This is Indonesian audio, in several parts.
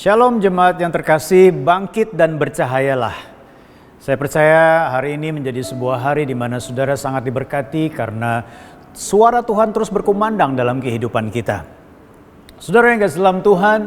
Shalom jemaat yang terkasih, bangkit dan bercahayalah. Saya percaya hari ini menjadi sebuah hari di mana saudara sangat diberkati karena suara Tuhan terus berkumandang dalam kehidupan kita. Saudara yang kasih dalam Tuhan,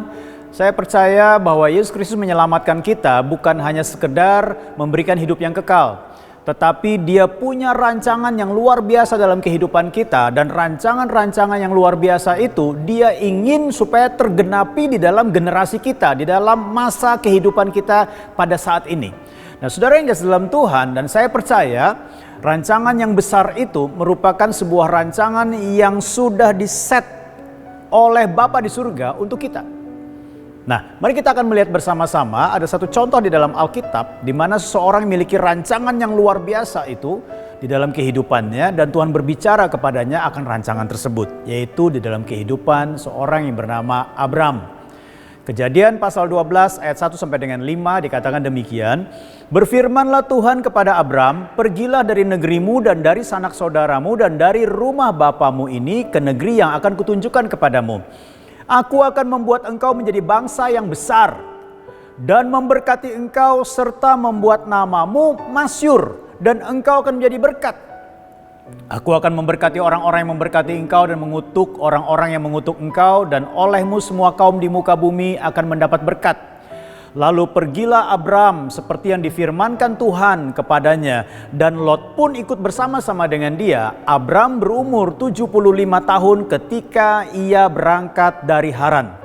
saya percaya bahwa Yesus Kristus menyelamatkan kita bukan hanya sekedar memberikan hidup yang kekal, tetapi Dia punya rancangan yang luar biasa dalam kehidupan kita, dan rancangan-rancangan yang luar biasa itu Dia ingin supaya tergenapi di dalam generasi kita, di dalam masa kehidupan kita pada saat ini. Nah, saudara yang kasih dalam Tuhan, dan saya percaya rancangan yang besar itu merupakan sebuah rancangan yang sudah diset oleh Bapa di surga untuk kita. Nah, mari kita akan melihat bersama-sama ada satu contoh di dalam Alkitab di mana seseorang memiliki rancangan yang luar biasa itu di dalam kehidupannya, dan Tuhan berbicara kepadanya akan rancangan tersebut, yaitu di dalam kehidupan seorang yang bernama Abram. Kejadian pasal 12 ayat 1 sampai dengan 5 dikatakan demikian, "Berfirmanlah Tuhan kepada Abram, pergilah dari negerimu dan dari sanak saudaramu dan dari rumah bapamu ini ke negeri yang akan kutunjukkan kepadamu. Aku akan membuat engkau menjadi bangsa yang besar dan memberkati engkau serta membuat namamu masyhur, dan engkau akan menjadi berkat. Aku akan memberkati orang-orang yang memberkati engkau dan mengutuk orang-orang yang mengutuk engkau, dan olehmu semua kaum di muka bumi akan mendapat berkat. Lalu pergilah Abram seperti yang difirmankan Tuhan kepadanya, dan Lot pun ikut bersama-sama dengan dia. Abram berumur 75 tahun ketika ia berangkat dari Haran.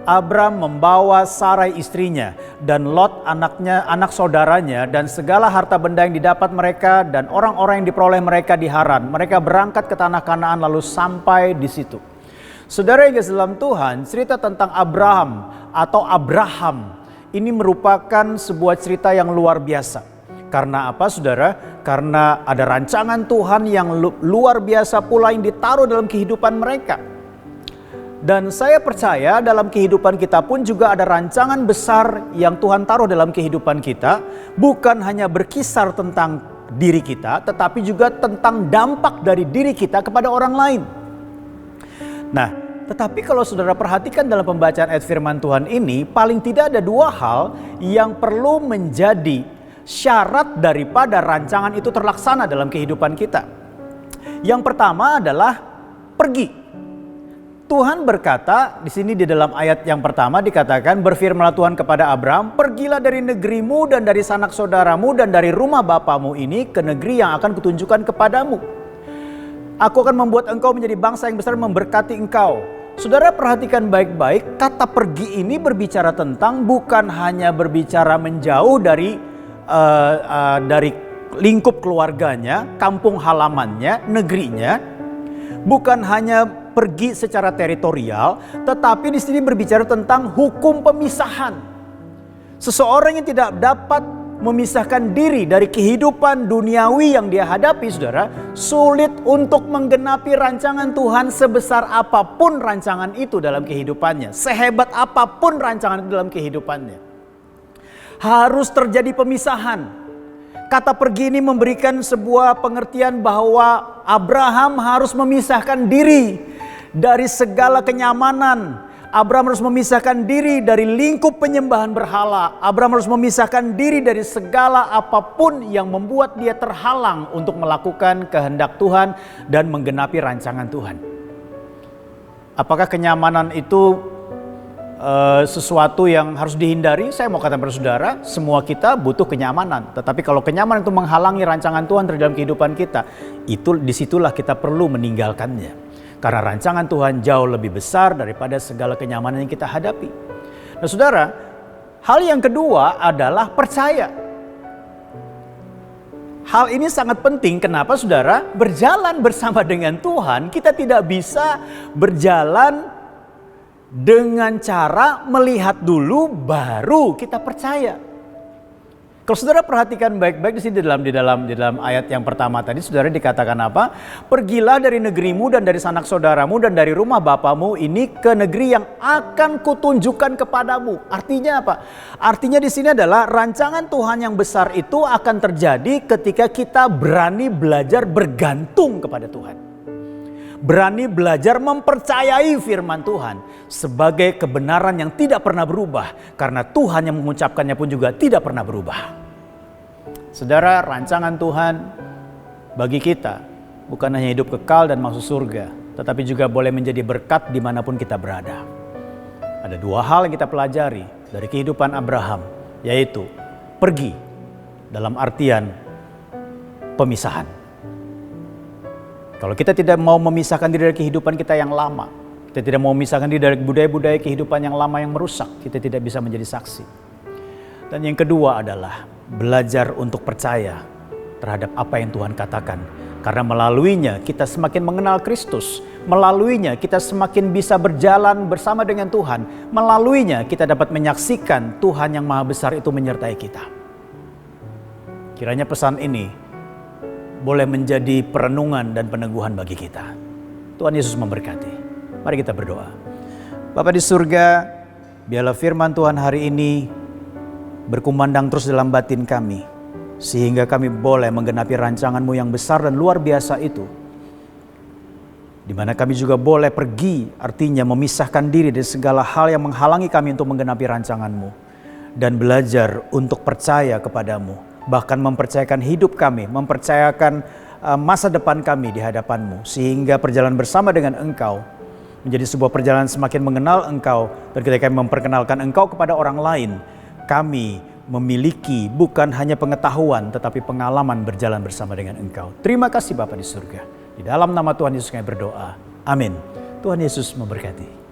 Abram membawa Sarai istrinya, dan Lot anaknya, anak saudaranya, dan segala harta benda yang didapat mereka dan orang-orang yang diperoleh mereka di Haran. Mereka berangkat ke tanah Kanaan lalu sampai di situ." Saudara yang kasih dalam Tuhan, cerita tentang Abraham atau Abraham ini merupakan sebuah cerita yang luar biasa. Karena apa, saudara? Karena ada rancangan Tuhan yang luar biasa pula yang ditaruh dalam kehidupan mereka. Dan saya percaya dalam kehidupan kita pun juga ada rancangan besar yang Tuhan taruh dalam kehidupan kita. Bukan hanya berkisar tentang diri kita, tetapi juga tentang dampak dari diri kita kepada orang lain. Nah, tetapi kalau saudara perhatikan dalam pembacaan ayat firman Tuhan ini, paling tidak ada dua hal yang perlu menjadi syarat daripada rancangan itu terlaksana dalam kehidupan kita. Yang pertama adalah pergi. Tuhan berkata di sini di dalam ayat yang pertama dikatakan, "Berfirmanlah Tuhan kepada Abram, pergilah dari negerimu dan dari sanak saudaramu dan dari rumah bapamu ini ke negeri yang akan kutunjukkan kepadamu. Aku akan membuat engkau menjadi bangsa yang besar, memberkati engkau." Saudara perhatikan baik-baik, kata pergi ini berbicara tentang bukan hanya berbicara menjauh dari lingkup keluarganya, kampung halamannya, negerinya. Bukan hanya pergi secara teritorial, tetapi di sini berbicara tentang hukum pemisahan. Seseorang yang tidak dapat memisahkan diri dari kehidupan duniawi yang dia hadapi, saudara, sulit untuk menggenapi rancangan Tuhan sebesar apapun rancangan itu dalam kehidupannya. Sehebat apapun rancangan itu dalam kehidupannya. Harus terjadi pemisahan. Kata pergi ini memberikan sebuah pengertian bahwa Abraham harus memisahkan diri dari segala kenyamanan. Abraham harus memisahkan diri dari lingkup penyembahan berhala. Abraham harus memisahkan diri dari segala apapun yang membuat dia terhalang untuk melakukan kehendak Tuhan dan menggenapi rancangan Tuhan. Apakah kenyamanan itu sesuatu yang harus dihindari? Saya mau katakan pada saudara, semua kita butuh kenyamanan. Tetapi kalau kenyamanan itu menghalangi rancangan Tuhan dalam kehidupan kita, disitulah kita perlu meninggalkannya. Karena rancangan Tuhan jauh lebih besar daripada segala kenyamanan yang kita hadapi. Nah, saudara, hal yang kedua adalah percaya. Hal ini sangat penting. Kenapa, saudara? Berjalan bersama dengan Tuhan, kita tidak bisa berjalan dengan cara melihat dulu baru kita percaya. Kalau saudara perhatikan baik-baik di sini di dalam ayat yang pertama tadi, saudara dikatakan apa? Pergilah dari negerimu dan dari sanak saudaramu dan dari rumah bapamu ini ke negeri yang akan kutunjukkan kepadamu. Artinya apa? Artinya di sini adalah rancangan Tuhan yang besar itu akan terjadi ketika kita berani belajar bergantung kepada Tuhan. Berani belajar mempercayai firman Tuhan sebagai kebenaran yang tidak pernah berubah. Karena Tuhan yang mengucapkannya pun juga tidak pernah berubah. Saudara, rancangan Tuhan bagi kita bukan hanya hidup kekal dan masuk surga, tetapi juga boleh menjadi berkat dimanapun kita berada. Ada dua hal yang kita pelajari dari kehidupan Abraham, yaitu pergi dalam artian pemisahan. Kalau kita tidak mau memisahkan diri dari kehidupan kita yang lama, kita tidak mau memisahkan diri dari budaya-budaya kehidupan yang lama yang merusak, kita tidak bisa menjadi saksi. Dan yang kedua adalah belajar untuk percaya terhadap apa yang Tuhan katakan. Karena melaluinya kita semakin mengenal Kristus. Melaluinya kita semakin bisa berjalan bersama dengan Tuhan. Melaluinya kita dapat menyaksikan Tuhan yang Maha Besar itu menyertai kita. Kiranya pesan ini boleh menjadi perenungan dan peneguhan bagi kita. Tuhan Yesus memberkati. Mari kita berdoa. Bapa di surga, biarlah firman Tuhan hari ini berkumandang terus dalam batin kami, sehingga kami boleh menggenapi rancangan-Mu yang besar dan luar biasa itu, di mana kami juga boleh pergi, artinya memisahkan diri dari segala hal yang menghalangi kami untuk menggenapi rancangan-Mu, dan belajar untuk percaya kepadamu, bahkan mempercayakan hidup kami, mempercayakan masa depan kami di hadapan-Mu, sehingga perjalanan bersama dengan Engkau menjadi sebuah perjalanan semakin mengenal Engkau, dan ketika kami memperkenalkan Engkau kepada orang lain, kami memiliki bukan hanya pengetahuan tetapi pengalaman berjalan bersama dengan Engkau. Terima kasih Bapa di surga. Di dalam nama Tuhan Yesus kami berdoa. Amin. Tuhan Yesus memberkati.